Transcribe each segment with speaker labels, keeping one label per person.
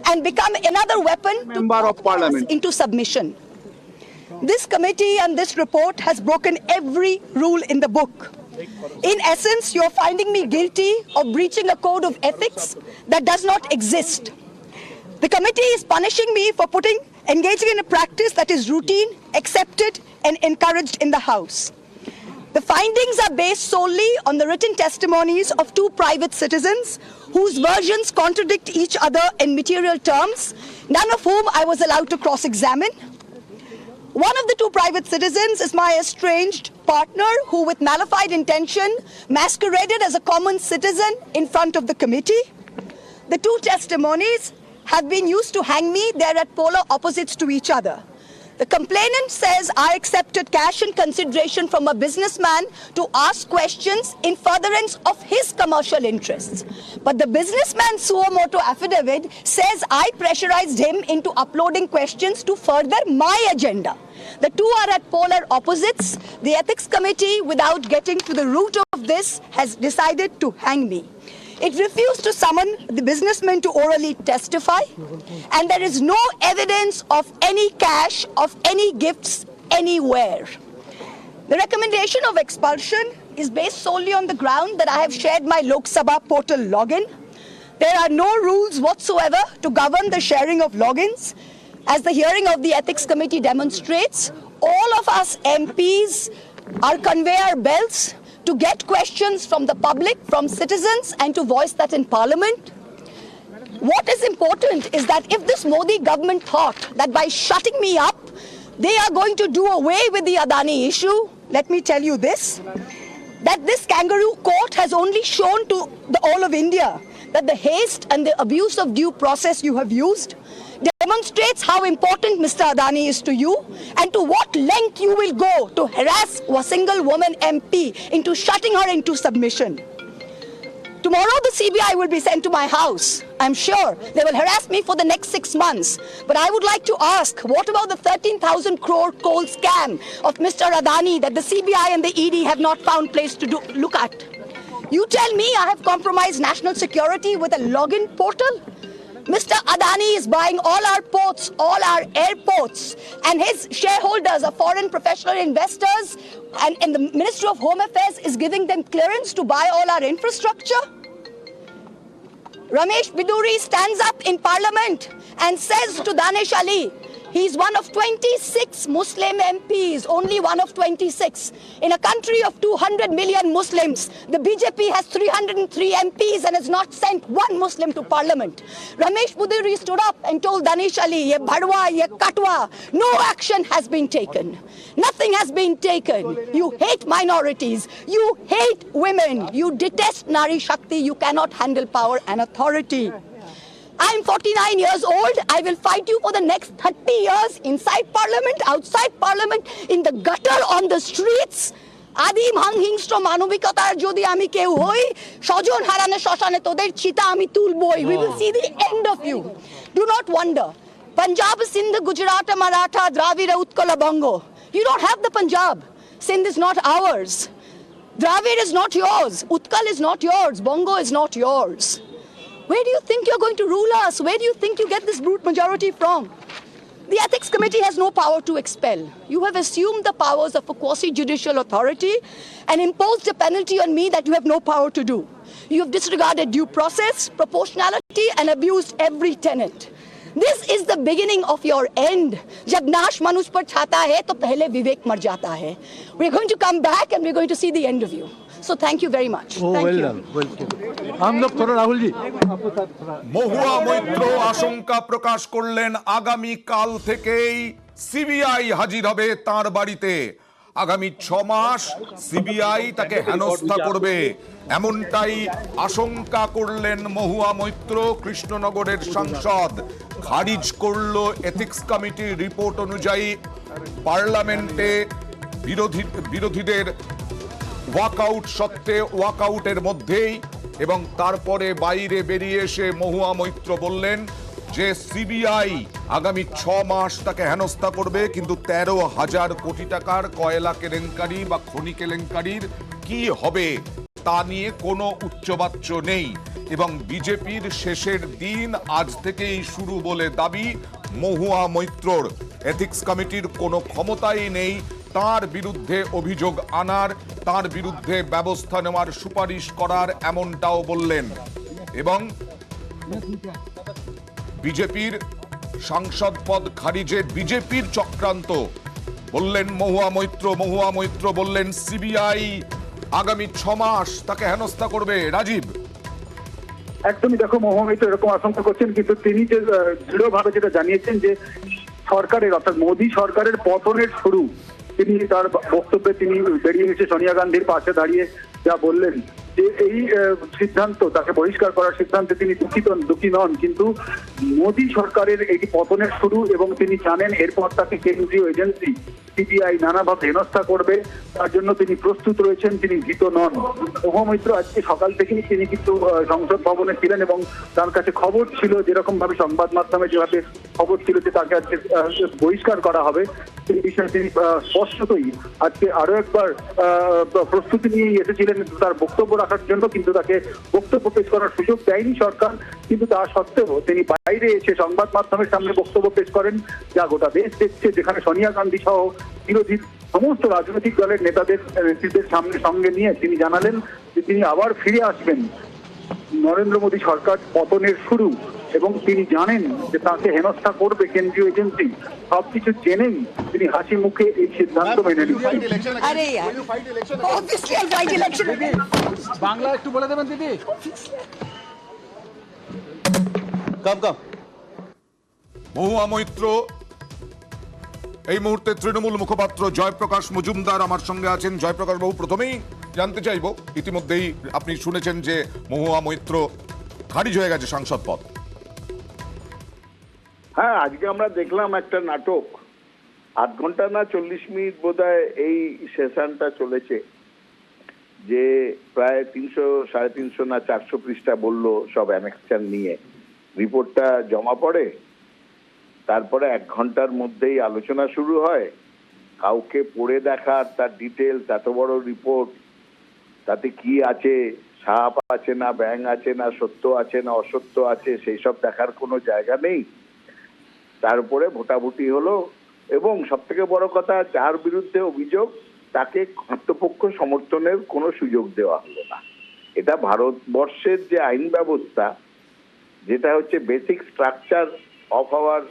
Speaker 1: and become another weapon to put us into submission. This committee and this report has broken every rule in the book. In essence, you're finding me guilty of breaching a code of ethics that does not exist. The committee is punishing me for engaging in a practice that is routine, accepted, and encouraged in the House. The findings are based solely on the written testimonies of two private citizens whose versions contradict each other in material terms, none of whom I was allowed to cross-examine. One of the two private citizens is my estranged partner who, with malified intention, masqueraded as a common citizen in front of the committee. The two testimonies have been used to hang me. They're at polar opposites to each other. The complainant says I accepted cash in consideration from a businessman to ask questions in furtherance of his commercial interests. But the businessman's suo motu affidavit says I pressurized him into uploading questions to further my agenda. The two are at polar opposites. The Ethics Committee, without getting to the root of this, has decided to hang me. It refused to summon the businessman to orally testify, and there is no evidence of any cash, of any gifts anywhere. The recommendation of expulsion is based solely on the ground that I have shared my Lok Sabha portal login. There are no rules whatsoever to govern the sharing of logins. As the hearing of the Ethics Committee demonstrates, all of us MPs are conveyor belts to get questions from the public, from citizens, and to voice that in Parliament. What is important is that if this Modi government thought that by shutting me up, they are going to do away with the Adani issue, let me tell you this, that this kangaroo court has only shown to all of India that the haste and the abuse of due process you have used demonstrates how important Mr. Adani is to you and to what length you will go to harass a single woman MP into shutting her into submission. Tomorrow the CBI will be sent to my house. I'm sure they will harass me for the next 6 months. But I would like to ask, what about the 13,000 crore coal scam of Mr. Adani that the CBI and the ED have not found place to look at? You tell me I have compromised national security with a login portal? Mr. Adani is buying all our ports, all our airports, and his shareholders are foreign professional investors, and the Ministry of Home Affairs is giving them clearance to buy all our infrastructure. Ramesh Biduri stands up in Parliament and says to Danish Ali, he's one of 26 Muslim MPs, only one of 26. In a country of 200 million Muslims, the BJP has 303 MPs and has not sent one Muslim to Parliament. Ramesh Biduri stood up and told Danish Ali, ye bhadwa, ye katwa, no action has been taken. Nothing has been taken. You hate minorities. You hate women. You detest Nari Shakti. You cannot handle power and authority. I'm 49 years old. I will fight you for the next 30 years inside Parliament, outside Parliament, in the gutter, on the streets. Adim hanghingstra manobikatar jodi ami keu hoi, shojon harane shoshane toder chita ami tulboi. We will see the end of you. Do not wonder. Punjab, Sindh, Gujarat, Maratha, Dravida, Utkala, Bongo. You don't have the Punjab. Sindh is not ours. Dravid is not yours. Utkal is not yours. Bongo is not yours. Where do you think you're going to rule us? Where do you think you get this brute majority from? The Ethics Committee has no power to expel. You have assumed the powers of a quasi-judicial authority and imposed a penalty on me that you have no power to do. You have disregarded due process, proportionality, and abused every tenet. This is the beginning of your end. जब नाश मनुष्य पर छाता है तो पहले विवेक मर जाता है. We're going to come back and we're going to see the end of you. So thank you very much. Thank you.
Speaker 2: हम लोग थोड़ा राहुल जी
Speaker 3: মহুয়া মৈত্র আশঙ্কা প্রকাশ করলেন আগামী কাল থেকেই সিবিআই হাজির হবে তার বাড়িতে। আগামী 6 মাস সিবিআই তাকে হেনস্থা করবে এমনটাই আশঙ্কা করলেন মহুয়া মৈত্র। কৃষ্ণনগরের সাংসদ খারিজ করলো এথিক্স কমিটির রিপোর্ট অনুযায়ী পার্লামেন্টে বিরোধীদের ওয়াকআউট সত্ত্বে ওয়াকআউটের মধ্যেই এবং তারপরে বাইরে বেরিয়ে এসে মহুয়া মৈত্র বললেন যে সিবিআই আগামী 6 মাস তাকে হেনস্থা করবে, কিন্তু 13,000 কোটি টাকার কয়লা কেলেঙ্কারি বা খনি কেলেঙ্কারির কি হবে তা নিয়ে কোনো উচ্চবাচ্য নেই। এবং বিজেপির শেষের দিন আজ থেকেই শুরু বলে দাবি মহুয়া মৈত্রর। এথিক্স কমিটির কোনো ক্ষমতাই নেই তার বিরুদ্ধে অভিযোগ আনার, তার বিরুদ্ধে ব্যবস্থা নেওয়ার সুপারিশ করার, এমনটাও বললেন। এবং বিজেপির সাংসদ পদ খারিজে বিজেপির চক্রান্ত বললেন মহুয়া মৈত্র। মহুয়া মৈত্র বললেন সিবিআই আগামী 6 মাস তাকে হেনস্থা করবে। রাজীব,
Speaker 4: একদমই দেখো, মহুয়া মৈত্র এরকম আশঙ্কা করছেন, কিন্তু তিনি যে দৃঢ়ভাবে যেটা জানিয়েছেন যে সরকারের অর্থাৎ মোদী সরকারের পতনের শুরু, তিনি তার বক্তব্যে তিনি বেরিয়ে এসে সোনিয়া গান্ধীর পাশে দাঁড়িয়ে যা বললেন যে এই সিদ্ধান্ত, তাকে বহিষ্কার করার সিদ্ধান্তে তিনি দুঃখী নন, কিন্তু মোদী সরকারের এই পতনের শুরু এবং তিনি জানেন এরপর তাকে কেন্দ্রীয় এজেন্সি সিবিআই নানাভাবে হেনস্থা করবে, তার জন্য তিনি প্রস্তুত রয়েছেন, তিনি ভীত নন। মহুয়া মৈত্র আজকে সকাল থেকেই তিনি কিন্তু সংসদ ভবনে ছিলেন এবং তার কাছে খবর ছিল, যেরকম ভাবে সংবাদ মাধ্যমে যেভাবে খবর ছিল যে তাকে আজকে বহিষ্কার করা হবে, সেই বিষয়ে তিনি স্পষ্টতই আজকে আরো একবার প্রস্তুতি নিয়ে এসেছিলেন তার বক্তব্য রাখার জন্য, কিন্তু তাকে বক্তব্য পেশ করার সুযোগ দেয়নি সরকার। কিন্তু তা সত্ত্বেও তিনি বাইরে এসে সংবাদ মাধ্যমের সামনে বক্তব্য পেশ করেন, যা গোটা দেশ দেখছে, যেখানে সোনিয়া গান্ধী সহ বিরোধী সমস্ত রাজনৈতিক দলের নেতাদের সঙ্গে নিয়ে তিনি জানালেন যে তিনি আবার ফিরে আসবেন নরেন্দ্র মোদী সরকার পতনের শুরু, এবং তিনি জানেন যে তাকে হেনস্থা করবে কেন্দ্রীয় এজেন্সি। সবকিছু জেনেই তিনি হাসি মুখে এই সিদ্ধান্ত মেনে নিচ্ছেন।
Speaker 2: বাংলা একটু বলে দেবেন দিদি।
Speaker 3: মহুয়া মৈত্র এই মুহূর্তে তৃণমূল মুখপাত্র জয়প্রকাশ মজুমদার আমার সঙ্গে আছেন। জয়প্রকাশ বাবু, প্রথমেই জানতে চাইব, ইতিমধ্যেই আপনি শুনেছেন যে মহুয়া মৈত্র খারিজ হয়ে গেছে সাংসদ পদ।
Speaker 5: হ্যাঁ, আজকে আমরা দেখলাম একটা নাটক, 8 ঘন্টা না 40 মিনিট বোধহয় এই সেশনটা চলেছে, যে প্রায় 300 350 না 400 পৃষ্ঠা বললো সব অ্যানেক্সার নিয়ে। রিপোর্টটা জমা পড়ে, তারপরে 1 ঘন্টার মধ্যেই আলোচনা শুরু হয়। কাউকে পড়ে দেখার, তার ডিটেলস, এত বড় রিপোর্ট, তাতে কি আছে, সাপ আছে না ব্যাং আছে না সত্য আছে না অসত্য আছে, সেই সব দেখার কোনো জায়গা নেই। তারপরে ভোটাভুটি হলো, এবং সব থেকে বড় কথা, যার বিরুদ্ধে অভিযোগ তাকে আত্মপক্ষ সমর্থনের কোনো সুযোগ দেওয়া হলো না। এটা ভারতবর্ষের যে আইন ব্যবস্থা, যেটা হচ্ছে basic structure of our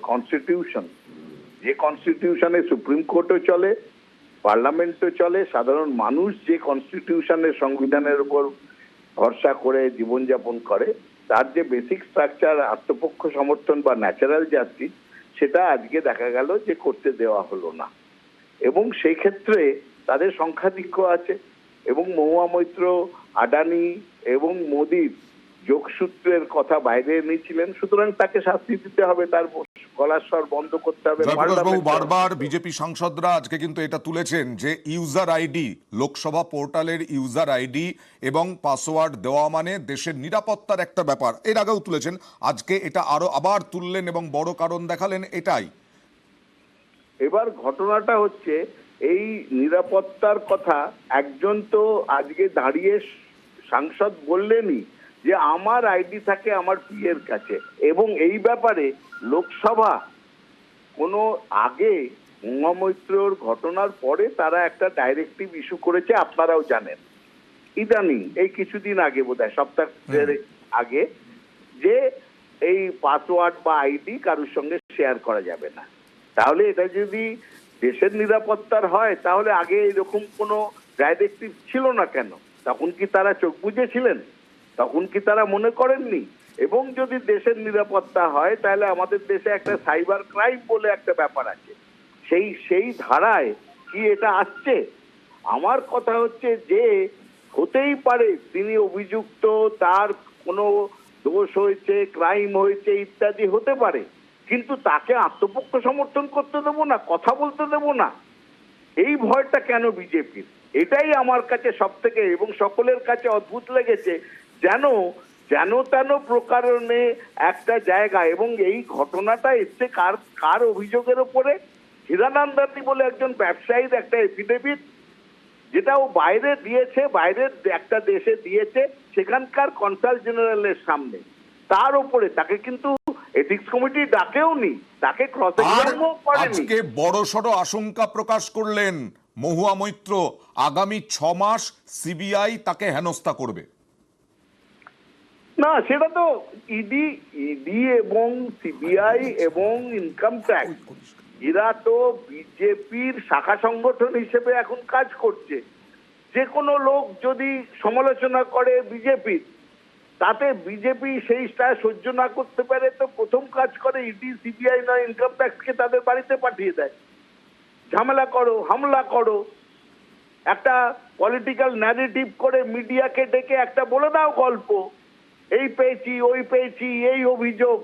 Speaker 5: constitution, যে কনস্টিটিউশনে সুপ্রিম কোর্টও চলে, পার্লামেন্টও চলে, সাধারণ মানুষ যে কনস্টিটিউশনের সংবিধানের উপর ভরসা করে জীবনযাপন করে, তার যে বেসিক স্ট্রাকচার আত্মপক্ষ সমর্থন বা ন্যাচারাল জাস্টিস, সেটা আজকে দেখা গেল যে করতে দেওয়া হলো না। এবং সেই ক্ষেত্রে তাদের সংখ্যাধিক্য আছে, এবং মহুয়া মৈত্র আদানি এবং মোদির যোগসূত্রের কথা বাইরে এনেছিলেন, সুতরাং তাকে শাস্তি দিতে হবে, তার গলার স্বর বন্ধ করতে হবে।
Speaker 3: বারবার বিজেপি সাংসদরা আজকে কিন্তু এটা তুলেছেন যে ইউজার আইডি, লোকসভা পোর্টালের ইউজার আইডি এবং পাসওয়ার্ড দেওয়া মানে দেশের নিরাপত্তার একটা ব্যাপার। এর আগেও তুলেছেন, আজকে এটা আবার তুললেন এবং বড় কারণ দেখালেন এটাই।
Speaker 5: এবার ঘটনাটা হচ্ছে এই নিরাপত্তার কথা একজন তো আজকে দাঁড়িয়ে সাংসদ বললেনই যে আমার আইডি থাকে আমার পিএর কাছে, এবং এই ব্যাপারে লোকসভা কোনো আগে মহুয়া মৈত্রর ঘটনার পরে তারা একটা ডাইরেক্টিভ ইস্যু করেছে, আপনারাও জানেন, ইদানিং এই কিছুদিন আগে বোধহয় সপ্তাহের আগে, যে এই পাসওয়ার্ড বা আইডি কারোর সঙ্গে শেয়ার করা যাবে না। তাহলে এটা যদি দেশের নিরাপত্তার হয়, তাহলে আগে এরকম কোনো ডাইরেক্টিভ ছিল না কেন? তখন কি তারা চোখ বুজেছিলেন? তখন কি তারা মনে করেননি? এবং যদি দেশের নিরাপত্তা হয়, তাহলে আমাদের দেশে একটা সাইবার ক্রাইম বলে একটা ব্যাপার আছে, সেই ধারায় কি এটা আসছে? আমার কথা হচ্ছে যে হতেই পারে তিনি অভিযুক্ত, তার কোনো দোষ হয়েছে, ক্রাইম হয়েছে ইত্যাদি হতে পারে, কিন্তু তাকে আত্মপক্ষ সমর্থন করতে দেবো না, কথা বলতে দেবো না, এই ভয়টা কেন বিজেপির? এটাই আমার কাছে সব থেকে এবং সকলের কাছে অদ্ভুত লেগেছে। যেন তেন প্রকারণে একটা জায়গা, এবং এই ঘটনাটা এসছে কার অভিযোগের ওপরে? হিরানন্দানি বলে একজন ব্যবসায়ীর একটা এফিডেভিট, যেটা ও বাইরে দিয়েছে, বাইরের একটা দেশে দিয়েছে, সেখানকার কনসাল জেনারেলের সামনে, তার উপরে তাকে কিন্তু এথিক্স কমিটি ডাকেও নি, তাকে ক্রস
Speaker 3: আর
Speaker 5: এক্সামিনও করেনি।
Speaker 3: আজকে বড়সড় আশঙ্কা প্রকাশ করলেন মহুয়া মৈত্র, আগামী 6 মাস সিবিআই তাকে হেনস্থা করবে।
Speaker 5: না, সেটা তো ইডি এবং সিবিআই এবং ইনকাম ট্যাক্স, এরা তো বিজেপির শাখা সংগঠন হিসেবে এখন কাজ করছে। যে কোনো লোক যদি সমালোচনা করে বিজেপির, তাতে বিজেপি সেইটা সহ্য না করতে পারে তো প্রথম কাজ করে ইডি সিবিআই নয় ইনকাম ট্যাক্সকে তাদের বাড়িতে পাঠিয়ে দেয়। ঝামেলা করো, হামলা করো, একটা পলিটিক্যাল ন্যারেটিভ করে মিডিয়াকে ডেকে একটা বলে দাও গল্প, এই পেয়েছি ওই পেয়েছি এই অভিযোগ,